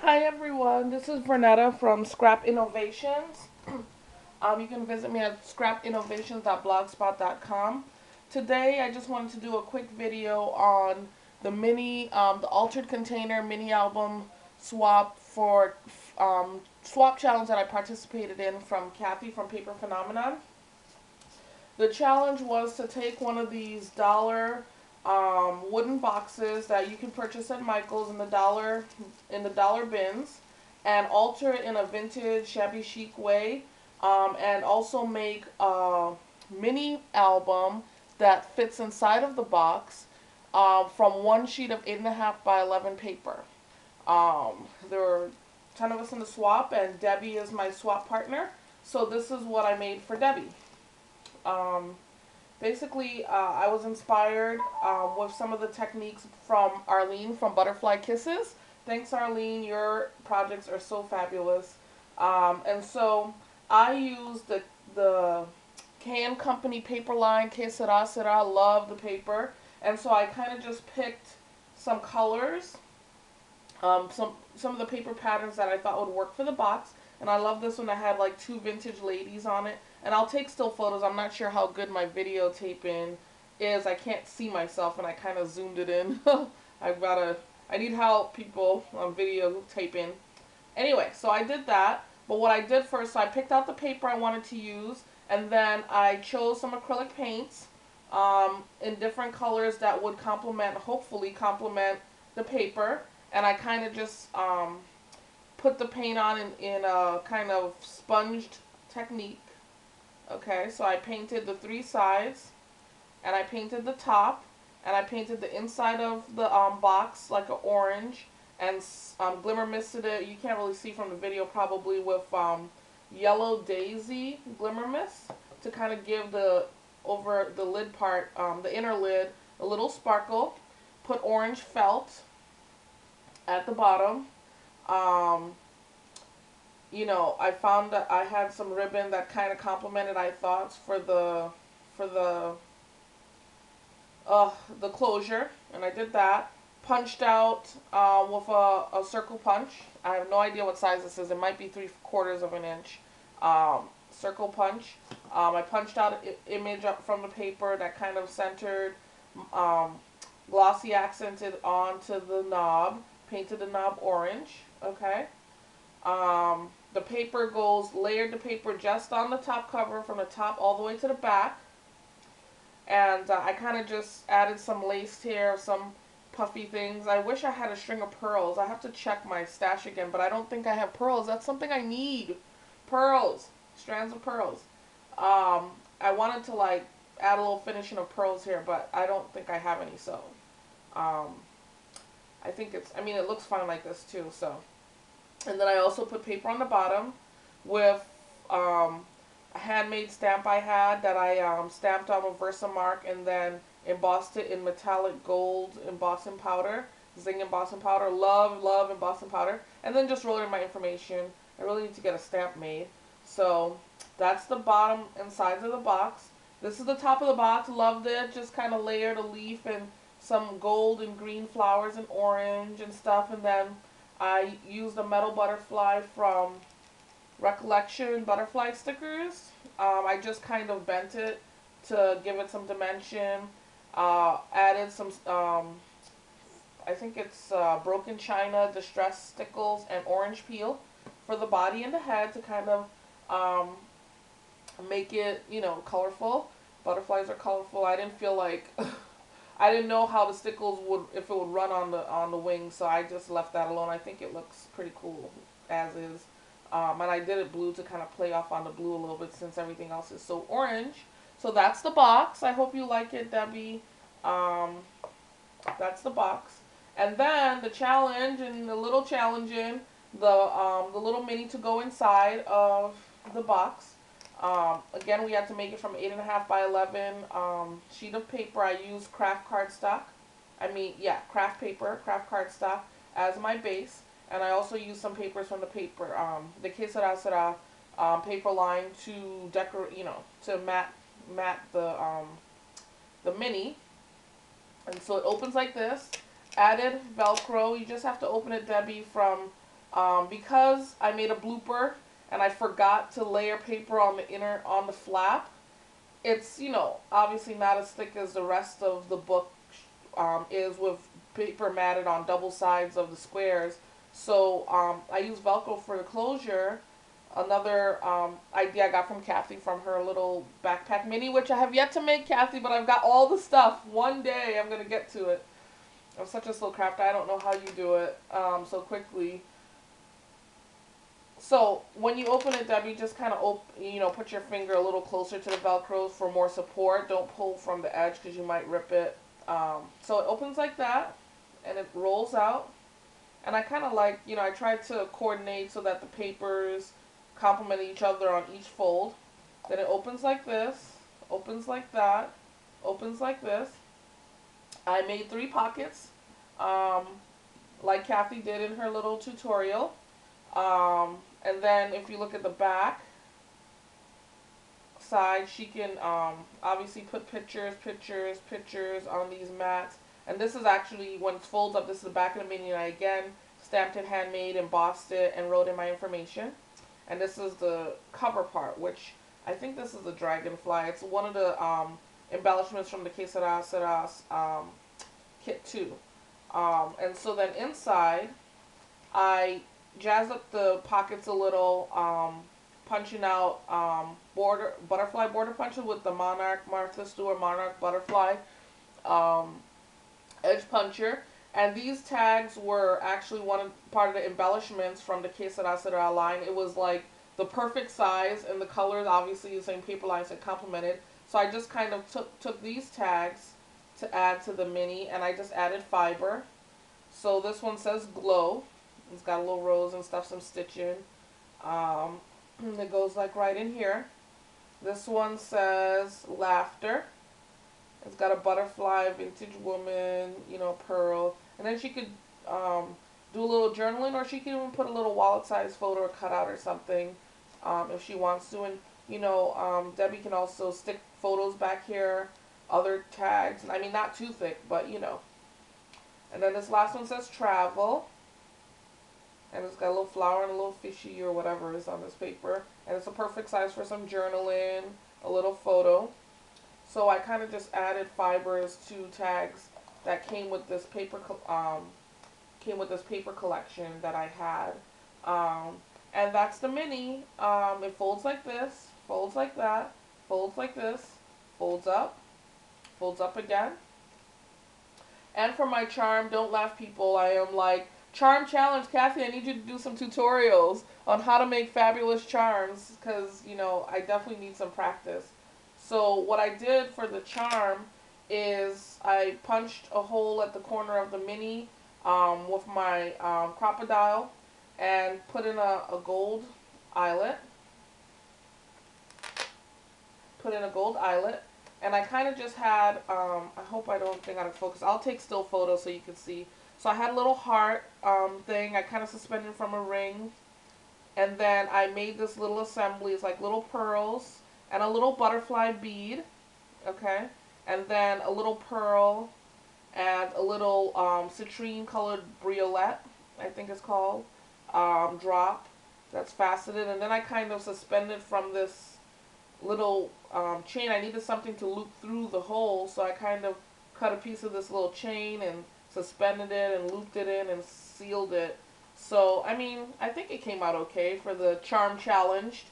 Hi everyone, this is Vernetta from Scrap Innovations. You can visit me at scrapinnovations.blogspot.com. Today I just wanted to do a quick video on the altered container mini album swap for swap challenge that I participated in from Kathy from Paper Phenomenon. The challenge was to take one of these dollar wooden boxes that you can purchase at Michael's in the dollar bins, and alter it in a vintage shabby chic way, and also make a mini album that fits inside of the box from one sheet of 8.5 by 11 paper. There were 10 of us in the swap, and Debbie is my swap partner. So this is what I made for Debbie. Um, Basically, I was inspired with some of the techniques from Arlene from Butterfly Kisses. Thanks, Arlene. Your projects are so fabulous. And so I used the Can Company paper line, Que Sera Sera. Love the paper. And so I kind of just picked some colors, some of the paper patterns that I thought would work for the box. And I love this one that had like two vintage ladies on it. And I'll take still photos. I'm not sure how good my videotaping is. I can't see myself, and I kind of zoomed it in. I need help, people, on videotaping. Anyway, so I did that. But what I did first, so I picked out the paper I wanted to use, and then I chose some acrylic paints in different colors that would hopefully complement the paper. And I kind of just put the paint on in a kind of sponged technique. Okay, so I painted the three sides, and I painted the top, and I painted the inside of the box like an orange, and glimmer misted it. You can't really see from the video probably, with yellow daisy glimmer mist to kind of give the over the lid part, the inner lid, a little sparkle. Put orange felt at the bottom. Um, I found that I had some ribbon that kind of complemented, I thought, for the closure, and I did that. Punched out with a circle punch. I have no idea what size this is. It might be 3/4 of an inch. Circle punch. I punched out an image up from the paper that kind of centered, um, glossy accented onto the knob. Painted the knob orange. Okay. The paper goes, layered the paper just on the top cover from the top all the way to the back. And I kind of just added some lace here, some puffy things. I wish I had a string of pearls. I have to check my stash again, but I don't think I have pearls. That's something I need. Pearls. Strands of pearls. I wanted to like add a little finishing of pearls here, but I don't think I have any, so um, I mean, it looks fine like this too, so. And then I also put paper on the bottom with a handmade stamp I had that I stamped on with Versamark, and then embossed it in metallic gold embossing powder, zing embossing powder. Love, love embossing powder. And then just wrote in my information. I really need to get a stamp made. So that's the bottom and sides of the box. This is the top of the box. Loved it. Just kind of layered a leaf and some gold and green flowers and orange and stuff. And then I used a metal butterfly from Recollection butterfly stickers. I just kind of bent it to give it some dimension. Added some, I think it's broken china, distressed stickles, and orange peel for the body and the head to kind of um, make it, colorful. Butterflies are colorful. I didn't feel like I didn't know how the stickles would, if it would run on the wings, so I just left that alone. I think it looks pretty cool as is. And I did it blue to kind of play off on the blue a little bit since everything else is so orange. So that's the box. I hope you like it, Debbie. Um, that's the box. And then the challenge and the little challenging, the little mini to go inside of the box. Again, we had to make it from 8.5 by 11 sheet of paper. I used craft cardstock. Craft paper, craft cardstock as my base. And I also used some papers from the Que Sera Sera paper line to decorate, to mat the mini. And so it opens like this. Added Velcro. You just have to open it, Debbie, from Because I made a blooper and I forgot to layer paper on on the flap, it's, obviously not as thick as the rest of the book is, with paper matted on double sides of the squares. So I use Velcro for the closure. Another idea I got from Kathy from her little backpack mini, which I have yet to make, Kathy, but I've got all the stuff. One day I'm going to get to it. I'm such a slow crafter. I don't know how you do it so quickly. So when you open it, Debbie, just kind of put your finger a little closer to the Velcro for more support. Don't pull from the edge because you might rip it. So it opens like that, and it rolls out. And I kind of like, I tried to coordinate so that the papers complement each other on each fold. Then it opens like this, opens like that, opens like this. I made 3 pockets, like Kathy did in her little tutorial. And then if you look at the back side, she can obviously put pictures on these mats. And this is actually, when it folds up, this is the back of the mini, and I again stamped it, handmade, embossed it, and wrote in my information. And this is the cover part, which I think this is the dragonfly. It's one of the embellishments from the Que Sera Sera's kit too. And so then inside, I jazzed up the pockets a little, punching out butterfly border punches with the Monarch Martha Stewart Monarch butterfly edge puncher. And these tags were actually part of the embellishments from the Que Sera Sera line. It was like the perfect size, and the colors, obviously the same paper lines that complemented. So I just kind of took these tags to add to the mini, and I just added fiber. So this one says glow. It's got a little rose and stuff, some stitching. It goes like right in here. This one says laughter. It's got a butterfly, vintage woman, pearl. And then she could do a little journaling, or she could even put a little wallet-sized photo or cutout or something if she wants to. And, Debbie can also stick photos back here, other tags. I mean, not too thick, but, And then this last one says travel. And it's got a little flower and a little fishy or whatever is on this paper. And it's a perfect size for some journaling, a little photo. So I kind of just added fibers to tags that came with this paper collection that I had. And that's the mini. It folds like this, folds like that, folds like this, folds up again. And for my charm, don't laugh people, I am like, charm challenge, Kathy, I need you to do some tutorials on how to make fabulous charms, because, I definitely need some practice. So what I did for the charm is I punched a hole at the corner of the mini with my crocodile and put in a gold eyelet. And I kind of just had, I hope I don't think out of focus. I'll take still photos so you can see. So I had a little heart thing I kind of suspended from a ring. And then I made this little assembly. It's like little pearls and a little butterfly bead, okay? And then a little pearl and a little citrine colored briolette, I think it's called, drop that's faceted. And then I kind of suspended from this little chain. I needed something to loop through the hole, so I kind of cut a piece of this little chain and suspended it and looped it in and sealed it. So, I mean, I think it came out okay for the charm challenge.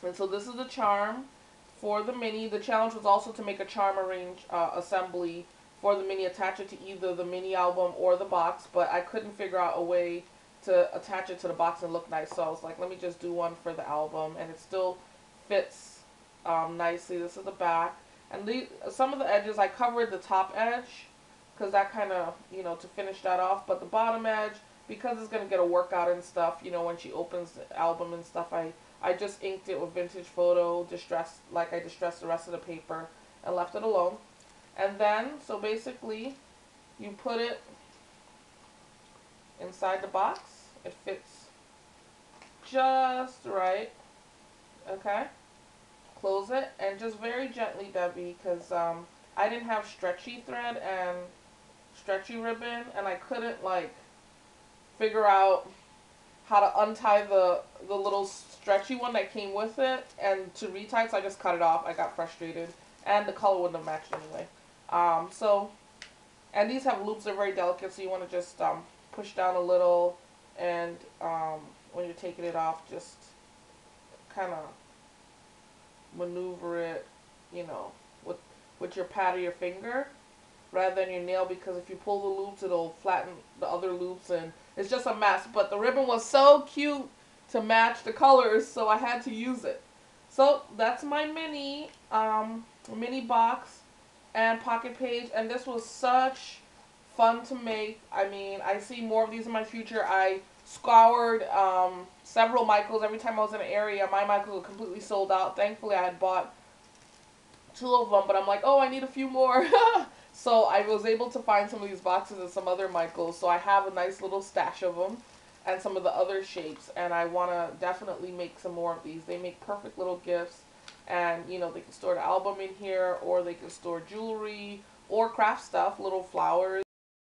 And so this is the charm for the mini. The challenge was also to make a charm assembly for the mini, attach it to either the mini album or the box, but I couldn't figure out a way to attach it to the box and look nice, so I was like, let me just do one for the album, and it still fits nicely. This is the back, and some of the edges, I covered the top edge, because that kind of, to finish that off, but the bottom edge, because it's going to get a workout and stuff, when she opens the album and stuff, I just inked it with vintage photo, distressed, like I distressed the rest of the paper, and left it alone. And then, so basically, you put it inside the box. It fits just right. Okay? Close it, and just very gently, Debbie, because I didn't have stretchy thread and stretchy ribbon, and I couldn't, like, figure out how to untie the little stretchy one that came with it and to retie it, so I just cut it off. I got frustrated, and the color wouldn't have matched anyway. So, and these have loops, they're very delicate, so you want to just push down a little, and when you're taking it off, just kind of maneuver it, you know, with your pad of your finger rather than your nail, because if you pull the loops, it'll flatten the other loops, and it's just a mess. But the ribbon was so cute to match the colors, so I had to use it. So that's my mini box and pocket page, and this was such fun to make. I mean, I see more of these in my future. I scoured several Michaels. Every time I was in an area, my Michaels were completely sold out. Thankfully, I had bought 2 of them, but I'm like, oh, I need a few more. So I was able to find some of these boxes and some other Michaels. So I have a nice little stash of them and some of the other shapes. And I want to definitely make some more of these. They make perfect little gifts. And, you know, they can store the album in here, or they can store jewelry or craft stuff, little flowers.